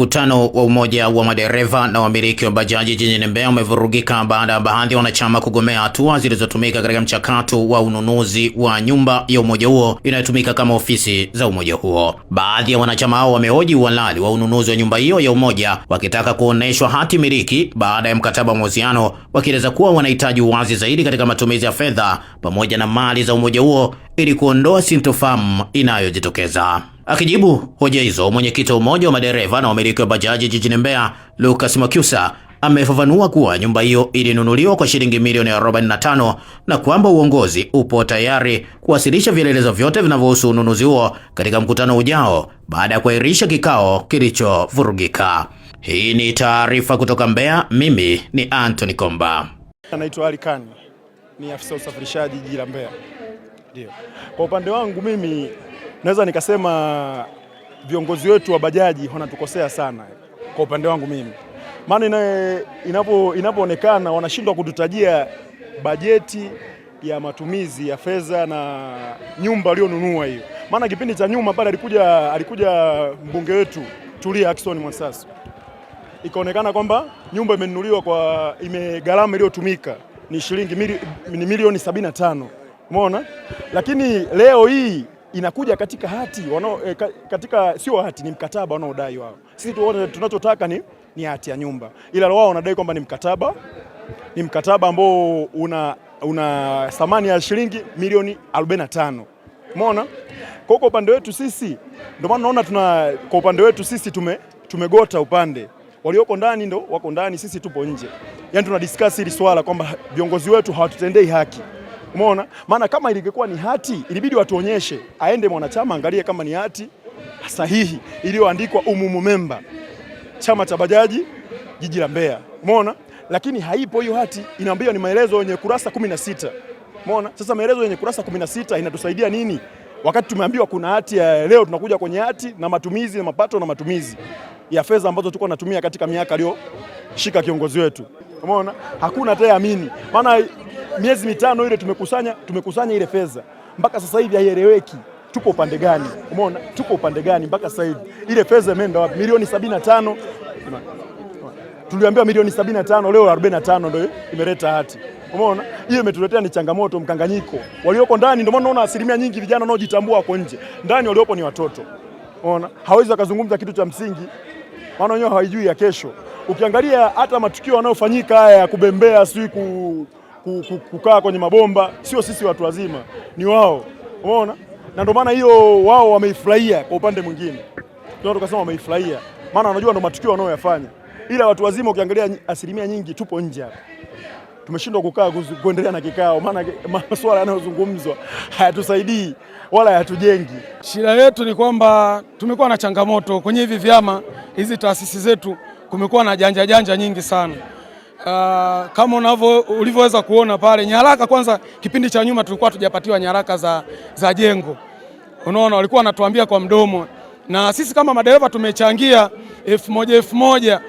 Mkutano wa umoja wa madereva na wamiliki wa bajaji jijini Mbeya umevurugika baada ya baadhi ya wanachama kugomea hatua zilizotumika katika mchakato wa ununuzi wa nyumba ya umoja huo inayotumika kama ofisi za umoja huo. Baadhi ya wanachama hao wamehoji uhalali wa ununuzi wa nyumba hiyo ya umoja, wakitaka kuoneshwa hati miliki baada ya mkataba wa mauziano, wakieleza kuwa wanahitaji uwazi zaidi katika matumizi ya fedha pamoja na mali za umoja huo ili kuondoa sintofahamu inayojitokeza. Akijibu hoja hizo, mwenyekiti wa umoja wa madereva na wamiliki wa bajaji jijini Mbeya, Lucas Makyusa, amefafanua kuwa nyumba hiyo ilinunuliwa kwa shilingi milioni 45 na kwamba uongozi upo tayari kuwasilisha vielelezo vyote vinavyohusu ununuzi huo katika mkutano ujao baada ya kuahirisha kikao kilichovurugika. Hii ni taarifa kutoka Mbeya. Mimi ni Anthony Komba. Naitwa Ali Khan, ni afisa usafirishaji jiji la Mbeya. Ndio. Kwa upande wangu mimi naweza nikasema viongozi wetu wa bajaji wanatukosea sana kwa upande wangu mimi. Maana inapoonekana wanashindwa kututajia bajeti ya matumizi ya fedha na nyumba aliyonunua hiyo. Maana kipindi cha nyuma pale alikuja mbunge wetu Tulia Ackson Mwansasu. Ikaonekana kwamba nyumba imenunuliwa kwa gharama iliyotumika ni shilingi milioni 75. Umeona? Lakini leo hii inakuja katika hati katika sio hati, ni mkataba wanaodai wao. Sisi tunachotaka ni hati ya nyumba, ila wao wanadai kwamba ni mkataba ambao una thamani ya shilingi milioni 45. Umeona? Kwa upande wetu sisi ndio maana naona kwa upande wetu sisi tumegota upande. Walioko ndani ndo wako ndani, sisi tupo nje. Yaani tuna discuss hili swala kwamba viongozi wetu hawatutendei haki. Umeona? Maana kama ilikuwa ni hati, ilibidi watuonyeshe, aende mwanachama angalie kama ni hati sahihi iliyoandikwa umumu member chama cha bajaji jiji la Mbeya. Umeona? Lakini haipo hiyo hati, inaambia ni maelezo yenye kurasa 16. Umeona? Sasa maelezo yenye kurasa 16 inatusaidia nini? Wakati tumeambiwa kuna hati ya leo, tunakuja kwenye hati na matumizi na mapato na matumizi ya fedha ambazo tulikuwa tunatumia katika miaka aliyoshika kiongozi wetu. Umeona? Hakuna atayeamini. Maana miezi mitano ile tumekusanya ile fedha. Mpaka sasa hivi haieleweki tupo upande gani. Umeona? Tupo upande gani mpaka sasa hivi? Ile fedha imeenda wapi? Milioni 75. Tuliambiwa milioni 75, leo 45 ndio imeleta hati. Umeona? Hiyo imetuletea ni changamoto, mkanganyiko. Walioko ndani ndio maana unaona asilimia nyingi vijana wanaojitambua wako nje. Ndani waliopo ni watoto. Umeona? Hawezi kuzungumza kitu cha msingi. Maana wenyewe hawajui ya kesho. Ukiangalia hata matukio yanayofanyika haya ya kubembea, si kukaa kwenye mabomba, sio sisi watu wazima, ni wao. Umeona? Na ndio maana hiyo wao wameifurahia kwa upande mwingine. Tunataka tukasema wameifurahia. Maana wanajua ndio matukio wanayoyafanya. Ila watu wazima ukiangalia asilimia nyingi tupo nje hapa. Tumeshindwa kukaa kuendelea na kikao, maana masuala yanayozungumzwa hayatusaidii wala hayatujengi. Shida yetu ni kwamba tumekuwa na changamoto kwenye hivi vyama, hizi taasisi zetu, kumekuwa na janja nyingi sana. Kama ulivyoweza kuona pale nyaraka, kwanza kipindi cha nyuma tulikuwa tujapatiwa nyaraka za jengo. Unaona, walikuwa wanatuambia kwa mdomo, na sisi kama madereva tumechangia 1000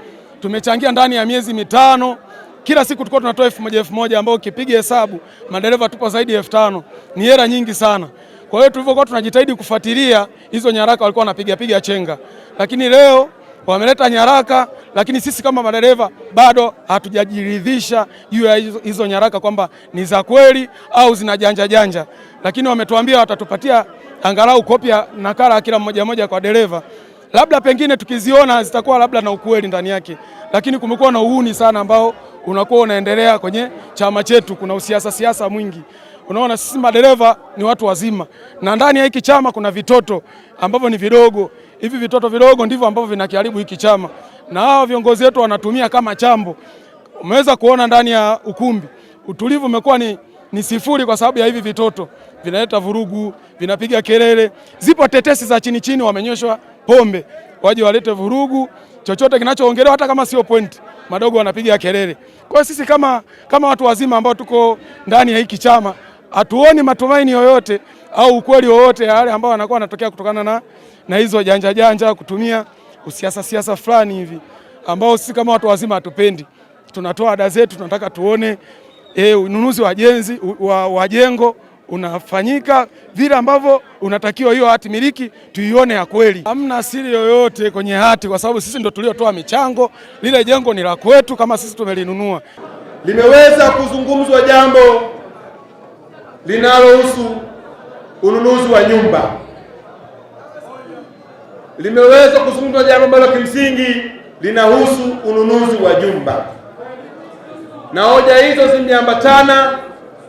tumechangia ndani ya miezi mitano. Kila siku tulikuwa tunatoa 1000 ambao ukipiga hesabu madereva tupo zaidi ya 5000. Ni hela nyingi sana. Kwa hiyo tulivyokuwa tunajitahidi kufuatilia hizo nyaraka walikuwa wanapiga chenga. Lakini leo wameleta nyaraka, lakini sisi kama madereva bado hatujajiridhisha juu ya hizo nyaraka kwamba ni za kweli au zina janja. Lakini wametuambia watatupatia angalau kopia nakala kila mmoja kwa dereva. Labda pengine tukiziona zitakuwa labda na ukweli ndani yake. Lakini kumekuwa na uhuni sana ambao unakuwa unaendelea kwenye chama chetu. Kuna siasa mwingi. Unaona, sisi madereva ni watu wazima, na ndani ya hiki chama kuna vitoto ambavyo ni vidogo. Hivi vitoto vidogo ndivyo ambavyo vinakiharibu hiki chama, na hao viongozi wetu wanatumia kama chambo. Umeweza kuona ndani ya ukumbi utulivu umekuwa ni sifuri kwa sababu ya hivi vitoto. Vinaleta vurugu, vinapiga kelele. Zipo tetesi za chini wamenyoshwa pombe waje walete vurugu, chochote kinachoongelewa hata kama sio point madogo wanapiga kelele. Kwa sisi kama watu wazima ambao tuko ndani ya hiki chama hatuoni matumaini yoyote au ukweli wowote yale ambao wanakuwa wanatokea kutokana na hizo janja kutumia siasa fulani hivi ambao sisi kama watu wazima hatupendi. Tunatoa ada zetu, tunataka tuone ununuzi wa jengo unafanyika vile ambavyo unatakiwa. Hiyo hati miliki tuione ya kweli, hamna siri yoyote kwenye hati, kwa sababu sisi ndo tuliotoa michango. Lile jengo ni la kwetu, kama sisi tumelinunua. Limeweza kuzungumzwa jambo linalohusu ununuzi wa nyumba. Limeweza kuzungumzwa jambo ambalo kimsingi linahusu ununuzi wa nyumba, na hoja hizo zimeambatana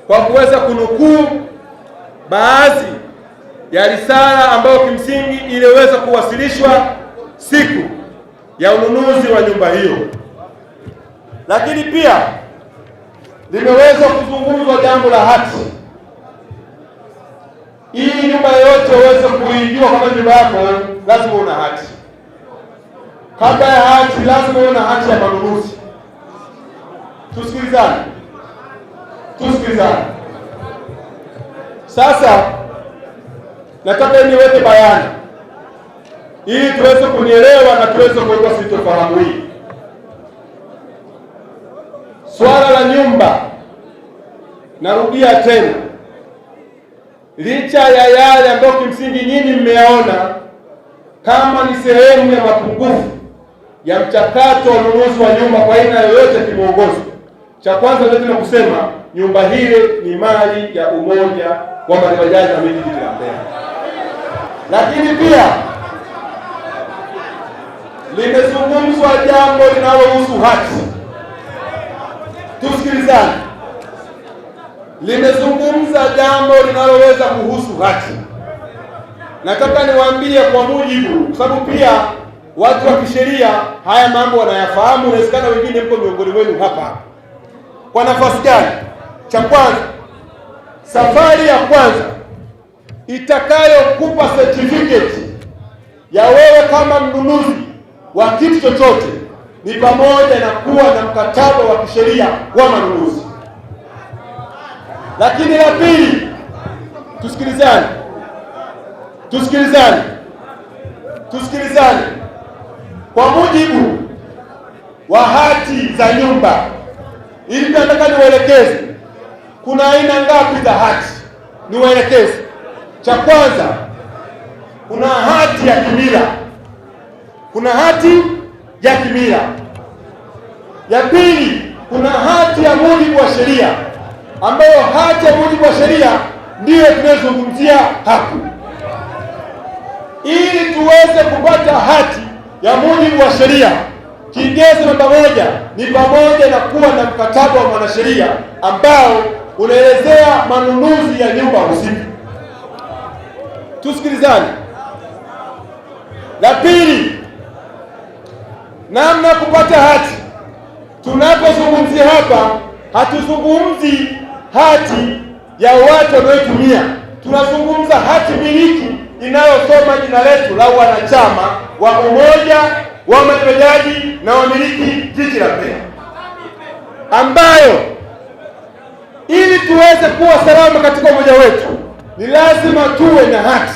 kwa kuweza kunukuu baadhi ya risala ambayo kimsingi iliweza kuwasilishwa siku ya ununuzi wa nyumba hiyo. Lakini pia limeweza kuzungumzwa jambo la hati. Ili nyumba yoyote uweze kuijua kama nyumba yako, lazima una hati. Kabla ya hati, lazima una hati ya manunuzi. Tusikilizane. Sasa nataka niweke bayana ili tuweze kunielewa na tuweze kuweka sitofahamu hii. Swala la nyumba, narudia tena, licha ya yale ambayo kimsingi nyinyi mmeyaona kama ni sehemu ya mapungufu ya mchakato wa ununuzi wa nyumba kwa aina yoyote kimuongozo, cha kwanza ndio kusema nyumba hile ni mali ya Umoja wa Mabajaji na Miji Jiji la Mbeya. Lakini pia limezungumzwa jambo linalohusu hati. Tusikilizane. Limezungumza jambo linaloweza kuhusu hati. Nataka niwaambie kwa mujibu, kwa sababu pia watu wa kisheria haya mambo wanayafahamu, inawezekana wengine mko miongoni mwenu hapa. Kwa nafasi gani? Cha kwanza, safari ya kwanza itakayokupa certificate ya wewe kama mnunuzi wa kitu chochote ni pamoja na kuwa na mkataba wa kisheria wa manunuzi. Lakini la pili, tusikilizane. Kwa mujibu wa hati za nyumba, ili nataka niwaelekeze kuna aina ngapi za hati. Niwaelekeze. Cha kwanza, kuna hati ya kimila. Ya pili, kuna hati ya mujibu wa sheria, ambayo hati ya mujibu wa sheria ndiyo tunayozungumzia hapa. Ili tuweze kupata hati ya mujibu wa sheria, kigezo namba moja ni pamoja na kuwa na mkataba wa mwanasheria ambao unaelezea manunuzi ya nyumba husika. Tusikilizane. La pili, namna kupata hati. Tunapozungumzia hapa, hatuzungumzi hati ya watu wanaotumia. Tunazungumza hati miliki inayosoma jina letu la wanachama wa Umoja wa Mabajaji na Wamiliki Jiji la Mbeya, ambayo ili tuweze kuwa salama katika umoja wetu ni lazima tuwe na hati.